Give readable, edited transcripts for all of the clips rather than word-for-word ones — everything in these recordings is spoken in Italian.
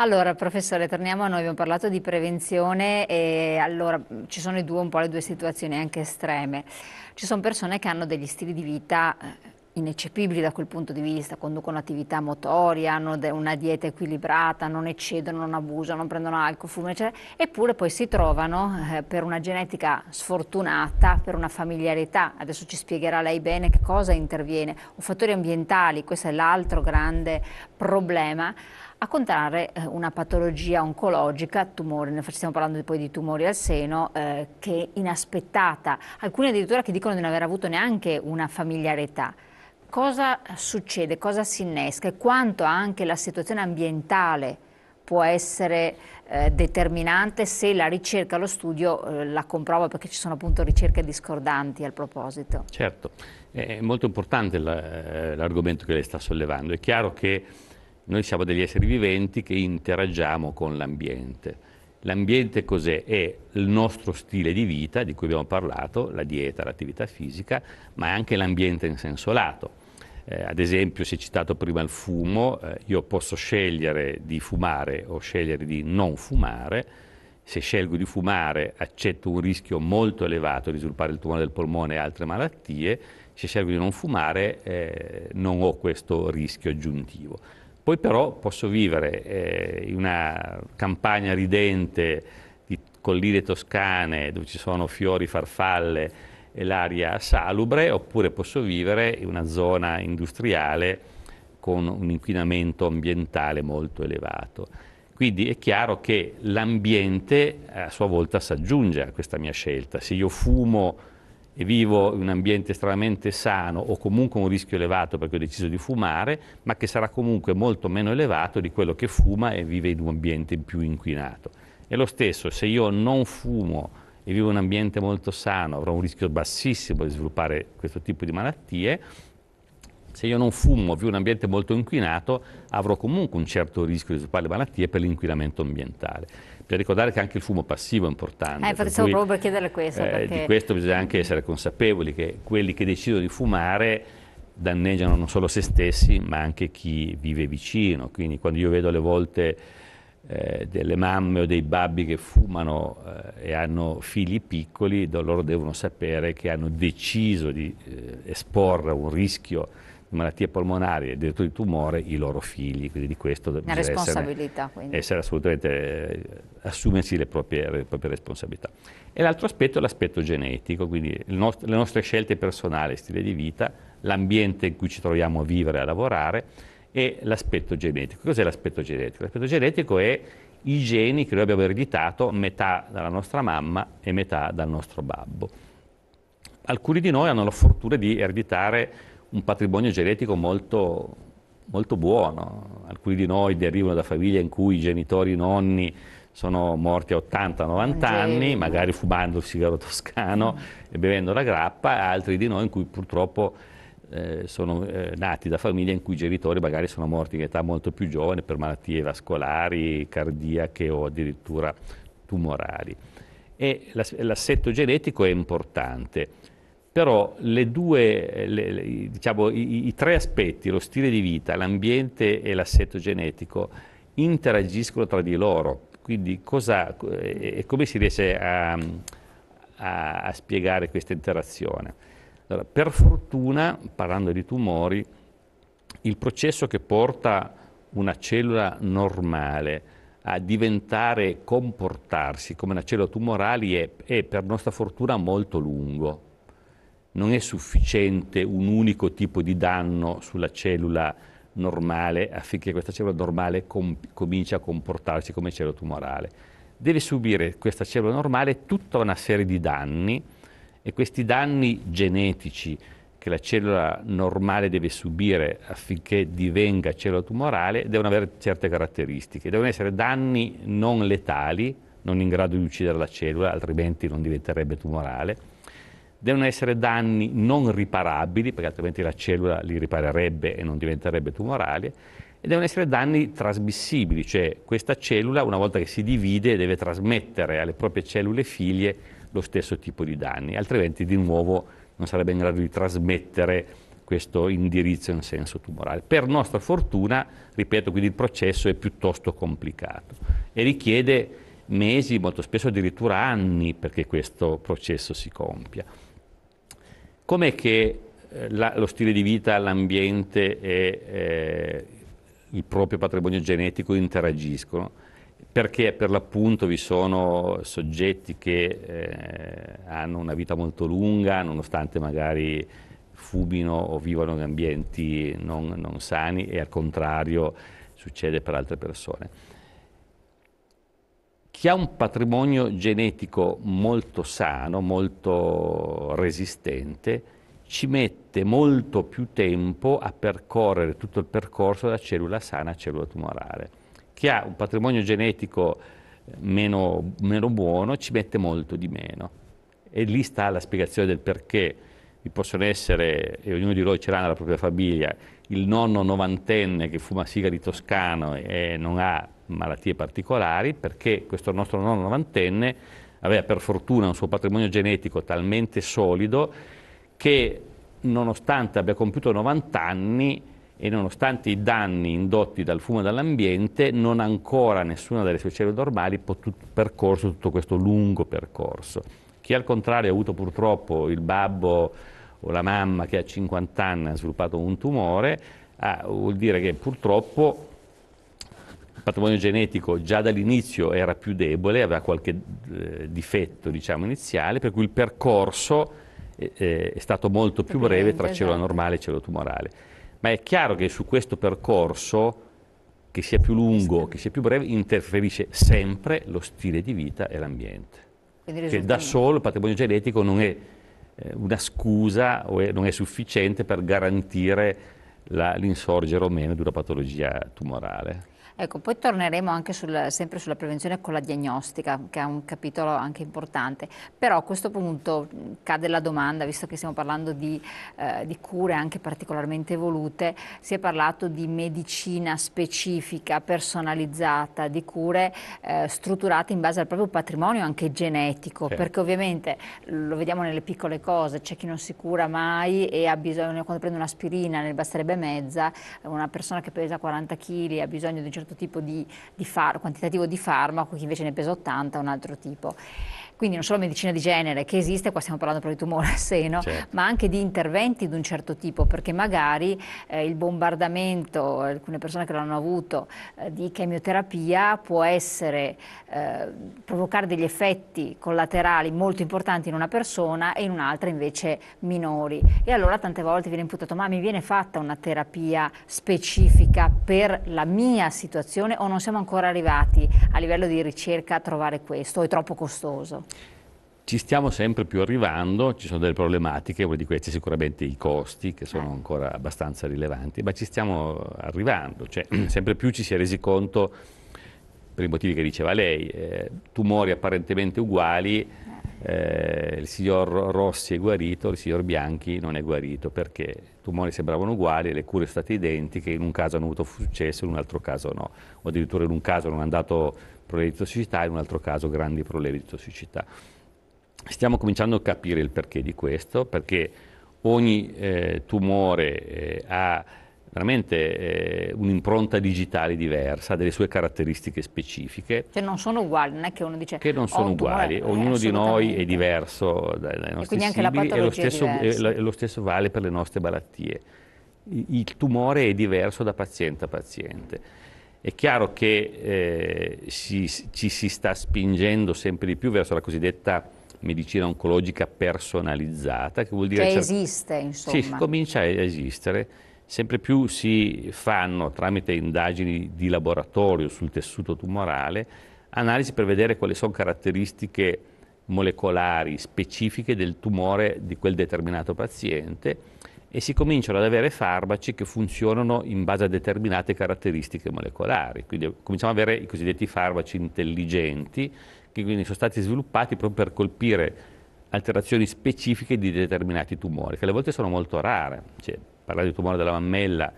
Allora, professore, torniamo a noi, abbiamo parlato di prevenzione e allora ci sono un po' le due situazioni anche estreme. Ci sono persone che hanno degli stili di vita ineccepibili da quel punto di vista, conducono attività motoria, hanno una dieta equilibrata, non eccedono, non abusano, non prendono alcol, fumano, eccetera, eppure poi si trovano per una genetica sfortunata, per una familiarità, adesso ci spiegherà lei bene che cosa interviene, o fattori ambientali, questo è l'altro grande problema, a contrarre una patologia oncologica, tumori, stiamo parlando poi di tumori al seno, che è inaspettata, alcuni addirittura che dicono di non aver avuto neanche una familiarità. Cosa succede, cosa si innesca e quanto anche la situazione ambientale può essere determinante se la ricerca, lo studio la comprova, perché ci sono appunto ricerche discordanti al proposito. Certo, è molto importante l'argomento che lei sta sollevando. È chiaro che noi siamo degli esseri viventi che interagiamo con l'ambiente. L'ambiente cos'è? È il nostro stile di vita, di cui abbiamo parlato, la dieta, l'attività fisica, ma è anche l'ambiente in senso lato. Ad esempio, si è citato prima il fumo, io posso scegliere di fumare o scegliere di non fumare. Se scelgo di fumare accetto un rischio molto elevato di sviluppare il tumore del polmone e altre malattie, se scelgo di non fumare non ho questo rischio aggiuntivo. Poi però posso vivere in una campagna ridente di colline toscane dove ci sono fiori, farfalle e l'aria salubre, oppure posso vivere in una zona industriale con un inquinamento ambientale molto elevato. Quindi è chiaro che l'ambiente a sua volta si aggiunge a questa mia scelta. Se io fumo e vivo in un ambiente estremamente sano, ho comunque un rischio elevato perché ho deciso di fumare, ma che sarà comunque molto meno elevato di quello che fuma e vive in un ambiente più inquinato. E lo stesso, se io non fumo e vivo in un ambiente molto sano, avrò un rischio bassissimo di sviluppare questo tipo di malattie. Se io non fumo, vivo in un ambiente molto inquinato, avrò comunque un certo rischio di sviluppare le malattie per l'inquinamento ambientale. Per ricordare che anche il fumo passivo è importante. Infatti stavo proprio per chiederle questo. Di questo bisogna anche essere consapevoli, che quelli che decidono di fumare danneggiano non solo se stessi, ma anche chi vive vicino. Quindi quando io vedo alle volte delle mamme o dei babbi che fumano e hanno figli piccoli, loro devono sapere che hanno deciso di esporre a un rischio di malattie polmonari e addirittura di tumore i loro figli, quindi di questo bisogna essere assolutamente assumersi le proprie responsabilità. E l'altro aspetto è l'aspetto genetico, quindi le nostre scelte personali, stile di vita, l'ambiente in cui ci troviamo a vivere e a lavorare, e l'aspetto genetico. Cos'è l'aspetto genetico? L'aspetto genetico è i geni che noi abbiamo ereditato, metà dalla nostra mamma e metà dal nostro babbo. Alcuni di noi hanno la fortuna di ereditare un patrimonio genetico molto, molto buono. Alcuni di noi derivano da famiglie in cui i genitori, i nonni sono morti a 80-90 anni, magari fumando il sigaro toscano e bevendo la grappa, altri di noi in cui purtroppo sono nati da famiglie in cui i genitori magari sono morti in età molto più giovane per malattie vascolari, cardiache o addirittura tumorali. E l'assetto genetico è importante, però diciamo, i tre aspetti, lo stile di vita, l'ambiente e l'assetto genetico, interagiscono tra di loro. Quindi come si riesce a spiegare questa interazione? Allora, per fortuna, parlando di tumori, il processo che porta una cellula normale a comportarsi come una cellula tumorale è per nostra fortuna molto lungo. Non è sufficiente un unico tipo di danno sulla cellula normale affinché questa cellula normale cominci a comportarsi come cellula tumorale. Deve subire questa cellula normale tutta una serie di danni, e questi danni genetici che la cellula normale deve subire affinché divenga cellula tumorale devono avere certe caratteristiche. Devono essere danni non letali, non in grado di uccidere la cellula, altrimenti non diventerebbe tumorale. Devono essere danni non riparabili, perché altrimenti la cellula li riparerebbe e non diventerebbe tumorale. E devono essere danni trasmissibili, cioè questa cellula, una volta che si divide, deve trasmettere alle proprie cellule figlie lo stesso tipo di danni, altrimenti di nuovo non sarebbe in grado di trasmettere questo indirizzo in senso tumorale. Per nostra fortuna, ripeto, quindi il processo è piuttosto complicato e richiede mesi, molto spesso addirittura anni, perché questo processo si compia. Com'è che lo stile di vita, l'ambiente e il proprio patrimonio genetico interagiscono? Perché per l'appunto vi sono soggetti che hanno una vita molto lunga, nonostante magari fumino o vivano in ambienti non sani, e al contrario succede per altre persone. Chi ha un patrimonio genetico molto sano, molto resistente, ci mette molto più tempo a percorrere tutto il percorso da cellula sana a cellula tumorale. Chi ha un patrimonio genetico meno buono ci mette molto di meno. E lì sta la spiegazione del perché vi possono essere, e ognuno di noi ce l'ha nella propria famiglia, il nonno novantenne che fuma sigari toscano e non ha malattie particolari, perché questo nostro nonno novantenne aveva per fortuna un suo patrimonio genetico talmente solido che, nonostante abbia compiuto 90 anni e nonostante i danni indotti dal fumo e dall'ambiente, non ha ancora nessuna delle sue cellule normali percorso tutto questo lungo percorso. Chi al contrario ha avuto purtroppo il babbo o la mamma che a 50 anni ha sviluppato un tumore, vuol dire che purtroppo il patrimonio genetico già dall'inizio era più debole, aveva qualche difetto, diciamo, iniziale, per cui il percorso è stato molto più breve tra cellula normale e cellula tumorale. Ma è chiaro che su questo percorso, che sia più lungo, che sia più breve, interferisce sempre lo stile di vita e l'ambiente. Che da solo il patrimonio genetico non è una scusa o non è sufficiente per garantire l'insorgere o meno di una patologia tumorale. Ecco, poi torneremo anche sempre sulla prevenzione con la diagnostica, che è un capitolo anche importante, però a questo punto cade la domanda, visto che stiamo parlando di cure anche particolarmente evolute, si è parlato di medicina specifica, personalizzata, di cure strutturate in base al proprio patrimonio anche genetico, perché ovviamente lo vediamo nelle piccole cose, c'è chi non si cura mai e ha bisogno, quando prende un'aspirina ne basterebbe mezza, una persona che pesa 40 kg ha bisogno di un certo tipo di quantitativo di farmaco, chi invece ne pesa 80 un altro tipo. Quindi non solo medicina di genere, che esiste, qua stiamo parlando proprio di tumore al seno, ma anche di interventi di un certo tipo, perché magari il bombardamento, alcune persone che l'hanno avuto, di chemioterapia può provocare degli effetti collaterali molto importanti in una persona e in un'altra invece minori. E allora tante volte viene imputato: ma mi viene fatta una terapia specifica per la mia situazione, o non siamo ancora arrivati a livello di ricerca a trovare questo, o è troppo costoso? Ci stiamo sempre più arrivando, ci sono delle problematiche, una di queste sicuramente i costi, che sono ancora abbastanza rilevanti, ma ci stiamo arrivando, cioè sempre più ci si è resi conto, per i motivi che diceva lei, tumori apparentemente uguali, il signor Rossi è guarito, il signor Bianchi non è guarito, perché i tumori sembravano uguali, le cure sono state identiche, in un caso hanno avuto successo, in un altro caso no, o addirittura in un caso non hanno dato problemi di tossicità, in un altro caso grandi problemi di tossicità. Stiamo cominciando a capire il perché di questo, perché ogni tumore ha veramente un'impronta digitale diversa, delle sue caratteristiche specifiche. Cioè non sono uguali, non è che uno dice che non sono uguali, ognuno di noi è diverso dai nostri simili e lo stesso vale per le nostre malattie. Il tumore è diverso da paziente a paziente. È chiaro che ci si sta spingendo sempre di più verso la cosiddetta medicina oncologica personalizzata, che vuol dire... Che esiste, insomma. Sì, comincia a esistere. Sempre più si fanno, tramite indagini di laboratorio sul tessuto tumorale, analisi per vedere quali sono caratteristiche molecolari specifiche del tumore di quel determinato paziente, e si cominciano ad avere farmaci che funzionano in base a determinate caratteristiche molecolari. Quindi cominciamo ad avere i cosiddetti farmaci intelligenti, che quindi sono stati sviluppati proprio per colpire alterazioni specifiche di determinati tumori, che alle volte sono molto rare. Cioè, parlando di tumore della mammella,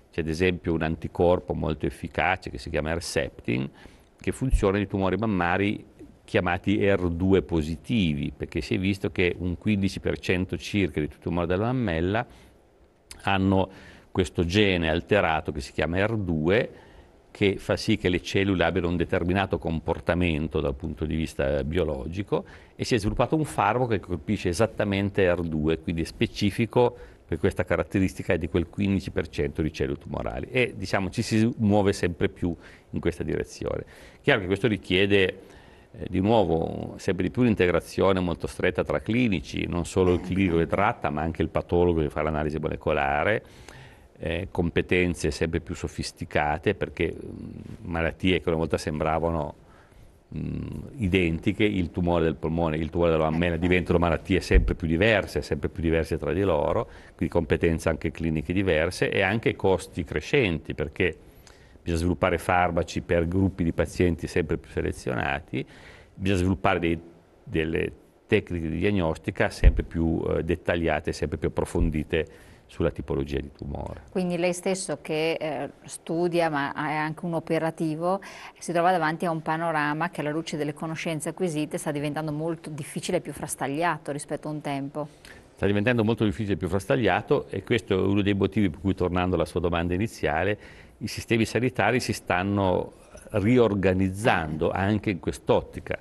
c'è ad esempio un anticorpo molto efficace che si chiama Herceptin, che funziona nei tumori mammari chiamati ER2 positivi, perché si è visto che un 15% circa di tutti i tumori della mammella hanno questo gene alterato che si chiama ER2, che fa sì che le cellule abbiano un determinato comportamento dal punto di vista biologico, e si è sviluppato un farmaco che colpisce esattamente ER2, quindi è specifico per questa caratteristica di quel 15% di cellule tumorali, e diciamo ci si muove sempre più in questa direzione. Chiaro che questo richiede di nuovo sempre di più un'integrazione molto stretta tra clinici, non solo il clinico che tratta, ma anche il patologo che fa l'analisi molecolare, competenze sempre più sofisticate, perché malattie che una volta sembravano identiche, il tumore del polmone, il tumore della mammella, diventano malattie sempre più diverse tra di loro, quindi competenze anche cliniche diverse e anche costi crescenti, perché bisogna sviluppare farmaci per gruppi di pazienti sempre più selezionati, bisogna sviluppare delle tecniche di diagnostica sempre più dettagliate, sempre più approfondite sulla tipologia di tumore. Quindi lei stesso che studia, ma è anche un operativo, si trova davanti a un panorama che alla luce delle conoscenze acquisite sta diventando molto difficile e più frastagliato rispetto a un tempo. Sta diventando molto difficile e più frastagliato, e questo è uno dei motivi per cui, tornando alla sua domanda iniziale, i sistemi sanitari si stanno riorganizzando anche in quest'ottica.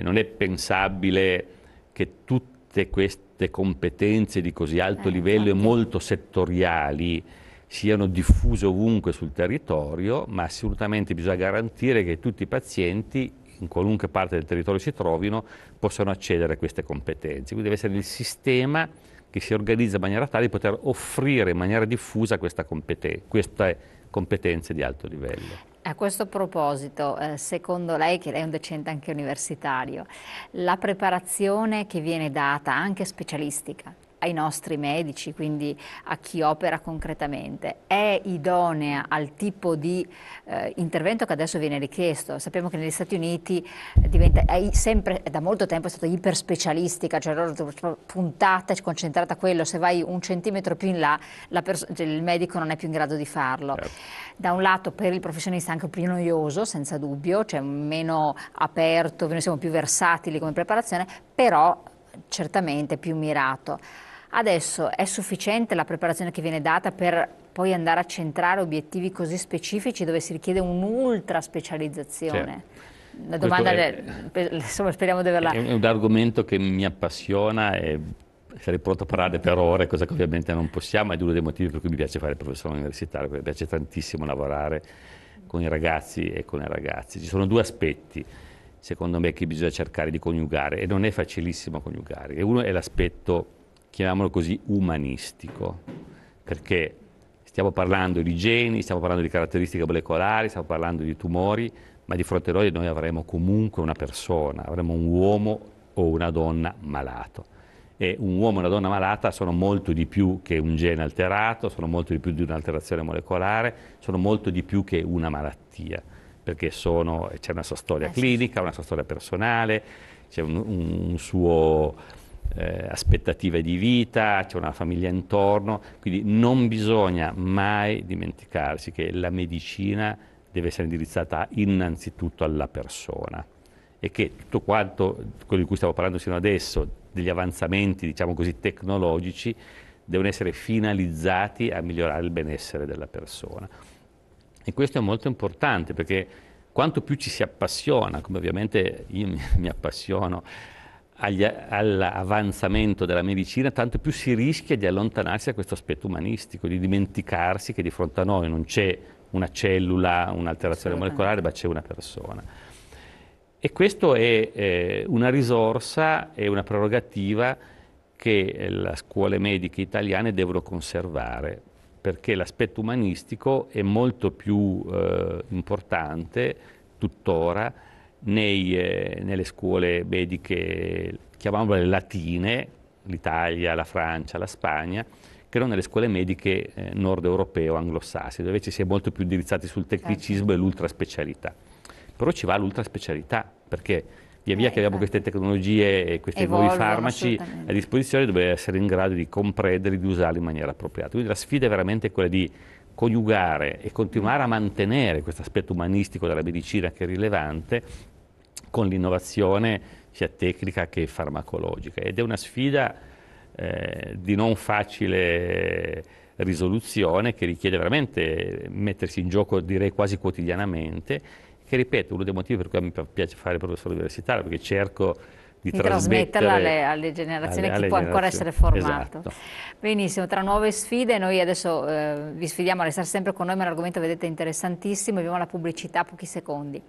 Non è pensabile che tutte queste competenze di così alto livello e molto settoriali siano diffuse ovunque sul territorio, ma assolutamente bisogna garantire che tutti i pazienti, in qualunque parte del territorio si trovino, possano accedere a queste competenze. Quindi deve essere il sistema che si organizza in maniera tale di poter offrire in maniera diffusa queste competenze di alto livello. A questo proposito, secondo lei, che lei è un docente anche universitario, la preparazione che viene data, anche specialistica, ai nostri medici, quindi a chi opera concretamente, è idonea al tipo di intervento che adesso viene richiesto? Sappiamo che negli Stati Uniti è sempre, da molto tempo è stata iperspecialistica, cioè loro puntata e concentrata a quello, se vai un centimetro più in là il medico non è più in grado di farlo. Certo. Da un lato per il professionista è anche più noioso, senza dubbio, cioè meno aperto, noi siamo più versatili come preparazione, però certamente più mirato. Adesso è sufficiente la preparazione che viene data per poi andare a centrare obiettivi così specifici dove si richiede un'ultra specializzazione? Certo. La domanda insomma, speriamo di averla. È un argomento che mi appassiona e sarei pronto a parlare per ore, cosa che ovviamente non possiamo, ed è uno dei motivi per cui mi piace fare il professore universitario, perché mi piace tantissimo lavorare con i ragazzi e con i ragazzi. Ci sono due aspetti, secondo me, che bisogna cercare di coniugare, e non è facilissimo coniugare. E uno è l'aspetto, chiamiamolo così, umanistico, perché stiamo parlando di geni, stiamo parlando di caratteristiche molecolari, stiamo parlando di tumori, ma di fronte a noi avremo comunque una persona, avremo un uomo o una donna malato. E un uomo e una donna malata sono molto di più che un gene alterato, sono molto di più di un'alterazione molecolare, sono molto di più che una malattia, perché c'è una sua storia clinica, una sua storia personale, c'è un suo aspettative di vita, c'è una famiglia intorno, quindi non bisogna mai dimenticarsi che la medicina deve essere indirizzata innanzitutto alla persona, e che tutto quanto quello di cui stiamo parlando sino adesso, degli avanzamenti, diciamo così, tecnologici, devono essere finalizzati a migliorare il benessere della persona. E questo è molto importante, perché quanto più ci si appassiona, come ovviamente io mi appassiono all'avanzamento della medicina, tanto più si rischia di allontanarsi da questo aspetto umanistico, di dimenticarsi che di fronte a noi non c'è una cellula, un'alterazione molecolare, ma c'è una persona. E questo è una risorsa e una prerogativa che le scuole mediche italiane devono conservare, perché l'aspetto umanistico è molto più importante tuttora nelle scuole mediche, chiamiamole latine, l'Italia, la Francia, la Spagna, che non nelle scuole mediche nord europee o anglosassone, dove invece si è molto più indirizzati sul tecnicismo e l'ultraspecialità. Però ci va l'ultraspecialità, perché via via che abbiamo queste tecnologie e questi nuovi farmaci a disposizione, dobbiamo essere in grado di comprendere e di usarli in maniera appropriata. Quindi la sfida è veramente quella di coniugare e continuare a mantenere questo aspetto umanistico della medicina, che è rilevante, con l'innovazione sia tecnica che farmacologica. Ed è una sfida di non facile risoluzione che richiede veramente mettersi in gioco, direi quasi quotidianamente, che ripeto, uno dei motivi per cui mi piace fare il professore universitario, perché cerco di trasmetterla trasmettere alle generazioni a chi può ancora essere generazioni. formato. Esatto. Benissimo, tra nuove sfide noi adesso vi sfidiamo a restare sempre con noi, ma l'argomento vedete è interessantissimo, abbiamo la pubblicità, pochi secondi.